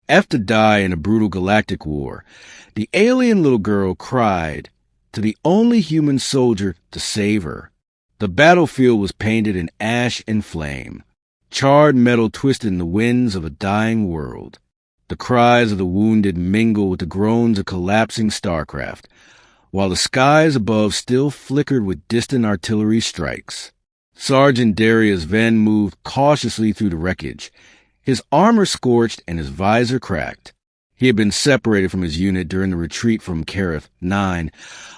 F to die in a brutal galactic war, the alien little girl cried to the only human soldier to save her. The battlefield was painted in ash and flame. Charred metal twisted in the winds of a dying world. The cries of the wounded mingled with the groans of collapsing starcraft, while the skies above still flickered with distant artillery strikes. Sergeant Darius Venn moved cautiously through the wreckage, his armor scorched and his visor cracked. He had been separated from his unit during the retreat from Kareth 9,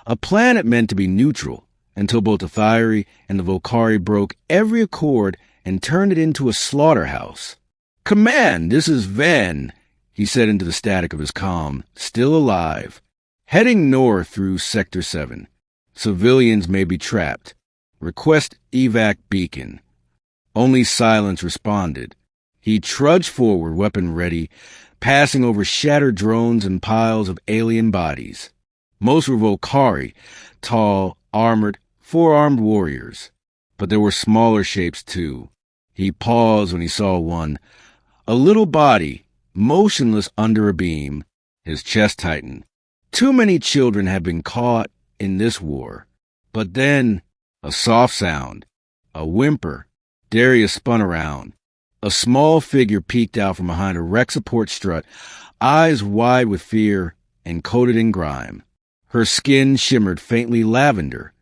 a planet meant to be neutral, until both the Thyri and the Volcari broke every accord and turned it into a slaughterhouse. "Command, this is Venn," he said into the static of his comm, still alive. "Heading north through Sector 7. Civilians may be trapped. Request evac beacon." Only silence responded. He trudged forward, weapon ready, passing over shattered drones and piles of alien bodies. Most were Volcari, tall, armored, four-armed warriors. But there were smaller shapes, too. He paused when he saw one, a little body, motionless under a beam. His chest tightened. Too many children had been caught in this war. But then, a soft sound, a whimper. Darius spun around. A small figure peeked out from behind a wreck support strut, eyes wide with fear and coated in grime. Her skin shimmered faintly lavender,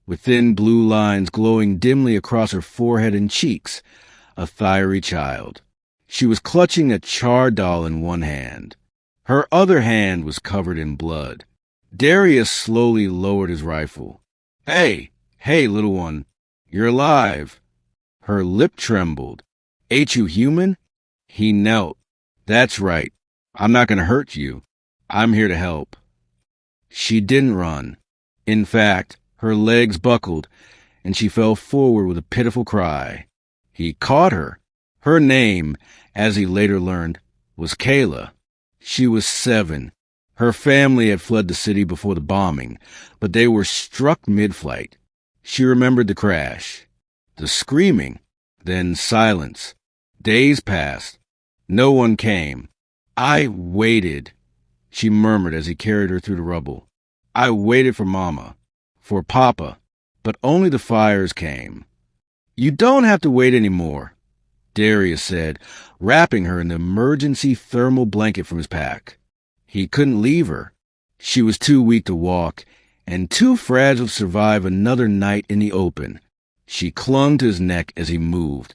with thin blue lines glowing dimly across her forehead and cheeks, a Thyri child. She was clutching a char doll in one hand. Her other hand was covered in blood. Darius slowly lowered his rifle. Hey, little one, you're alive." Her lip trembled. "Ain't you human?" He knelt. "That's right. I'm not going to hurt you. I'm here to help." She didn't run. In fact, her legs buckled, and she fell forward with a pitiful cry. He caught her. Her name, as he later learned, was Kayla. She was 7. Her family had fled the city before the bombing, but they were struck mid-flight. She remembered the crash, the screaming, then silence. Days passed. No one came. "I waited," she murmured as he carried her through the rubble. "I waited for Mama, for Papa, but only the fires came." "You don't have to wait anymore," Darius said, wrapping her in the emergency thermal blanket from his pack. He couldn't leave her. She was too weak to walk, and too fragile to survive another night in the open. She clung to his neck as he moved.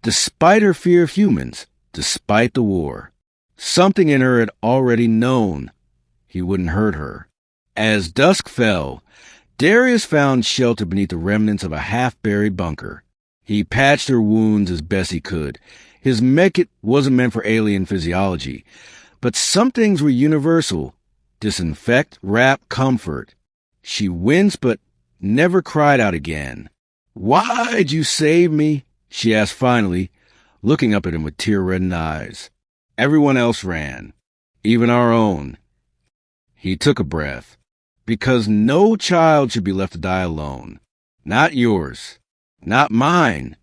Despite her fear of humans, despite the war, something in her had already known he wouldn't hurt her. As dusk fell, Darius found shelter beneath the remnants of a half-buried bunker. He patched her wounds as best he could. His medkit wasn't meant for alien physiology, but some things were universal. Disinfect, wrap, comfort. She winced but never cried out again. "Why'd you save me?" she asked finally, looking up at him with tear-reddened eyes. Everyone else ran, even our own. He took a breath. "Because no child should be left to die alone. Not yours. Not mine."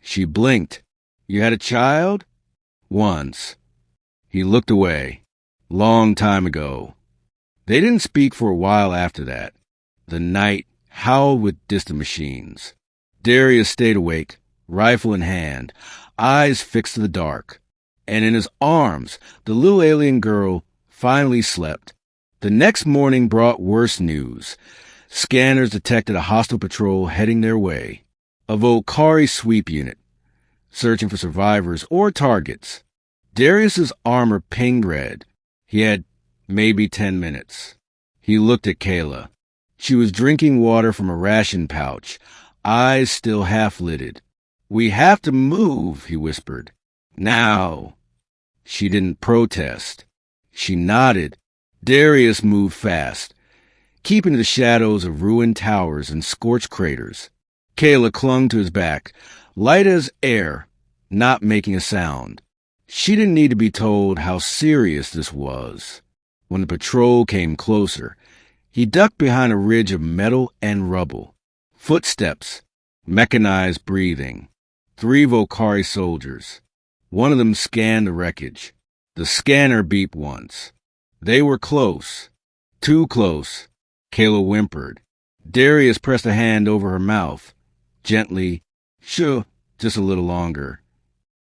She blinked. "You had a child?" "Once." He looked away. "Long time ago." They didn't speak for a while after that. The night howled with distant machines. Darius stayed awake, rifle in hand, eyes fixed to the dark. And in his arms, the little alien girl finally slept. The next morning brought worse news. Scanners detected a hostile patrol heading their way. A Volcari sweep unit, searching for survivors or targets. Darius's armor pinged red. He had maybe 10 minutes. He looked at Kayla. She was drinking water from a ration pouch, eyes still half-lidded. "We have to move," he whispered. "Now." She didn't protest. She nodded. Darius moved fast, keeping to the shadows of ruined towers and scorched craters. Kayla clung to his back, light as air, not making a sound. She didn't need to be told how serious this was. When the patrol came closer, he ducked behind a ridge of metal and rubble. Footsteps, mechanized breathing. 3 Volcari soldiers. One of them scanned the wreckage. The scanner beeped once. They were close. Too close. Kayla whimpered. Darius pressed a hand over her mouth. Gently. Shoo. Just a little longer.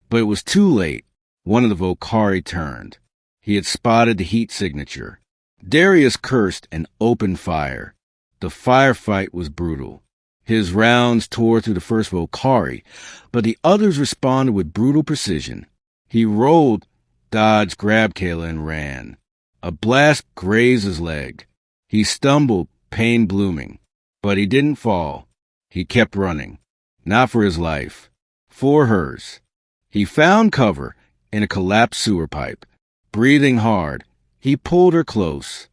But it was too late. One of the Volcari turned. He had spotted the heat signature. Darius cursed and opened fire. The firefight was brutal. His rounds tore through the first Volcari, but the others responded with brutal precision. He rolled, dodged, grabbed Kayla, and ran. A blast grazed his leg. He stumbled, pain blooming. But he didn't fall. He kept running. Not for his life. For hers. He found cover in a collapsed sewer pipe. Breathing hard, he pulled her close.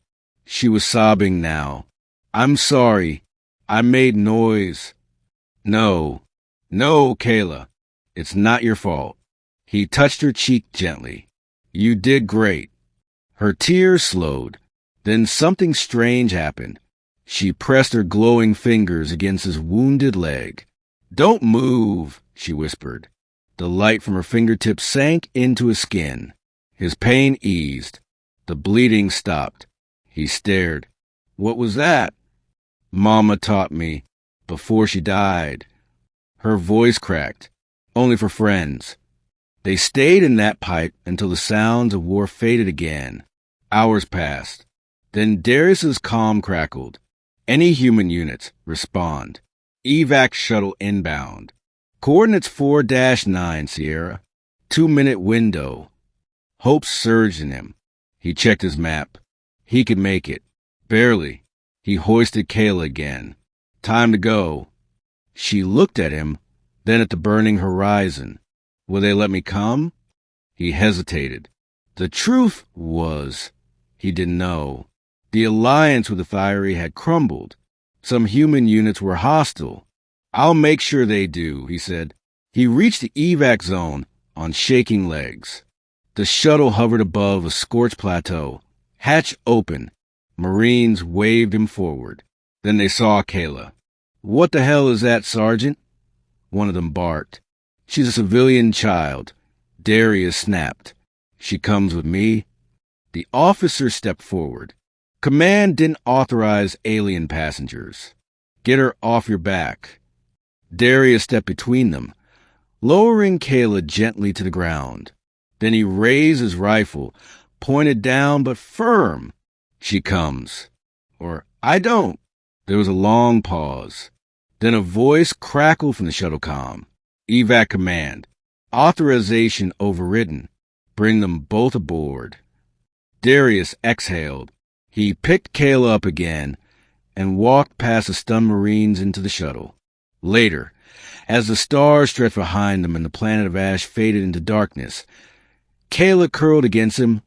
She was sobbing now. I'm sorry. I made noise. No, Kayla. It's not your fault. He touched her cheek gently. You did great. Her tears slowed. Then something strange happened. She pressed her glowing fingers against his wounded leg. Don't move, she whispered. The light from her fingertips sank into his skin. His pain eased. The bleeding stopped. He stared. What was that? Mama taught me. Before she died. Her voice cracked. Only for friends. They stayed in that pipe until the sounds of war faded again. Hours passed. Then Darius's comm crackled. Any human units, respond. Evac shuttle inbound. Coordinates 4-9, Sierra. 2-minute window. Hope surged in him. He checked his map. He could make it. Barely. He hoisted Kayla again. Time to go. She looked at him, then at the burning horizon. Will they let me come? He hesitated. The truth was, he didn't know. The alliance with the Thyri had crumbled. Some human units were hostile. I'll make sure they do, he said. He reached the evac zone on shaking legs. The shuttle hovered above a scorched plateau. Hatch open. Marines waved him forward. Then they saw Kayla. What the hell is that, Sergeant? One of them barked. She's a civilian child. Darius snapped. She comes with me. The officer stepped forward. Command didn't authorize alien passengers. Get her off your back. Darius stepped between them, lowering Kayla gently to the ground. Then he raised his rifle, pointed down but firm. She comes. Or, I don't. There was a long pause. Then a voice crackled from the shuttle comm. Evac command. Authorization overridden. Bring them both aboard. Darius exhaled. He picked Kayla up again and walked past the stunned Marines into the shuttle. Later, as the stars stretched behind them and the planet of ash faded into darkness, Kayla curled against him,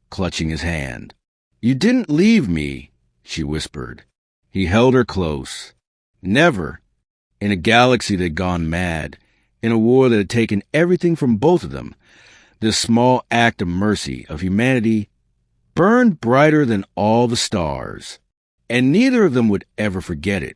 clutching his hand. You didn't leave me, she whispered. He held her close. Never. In a galaxy that had gone mad, in a war that had taken everything from both of them, this small act of mercy, of humanity, burned brighter than all the stars, and neither of them would ever forget it.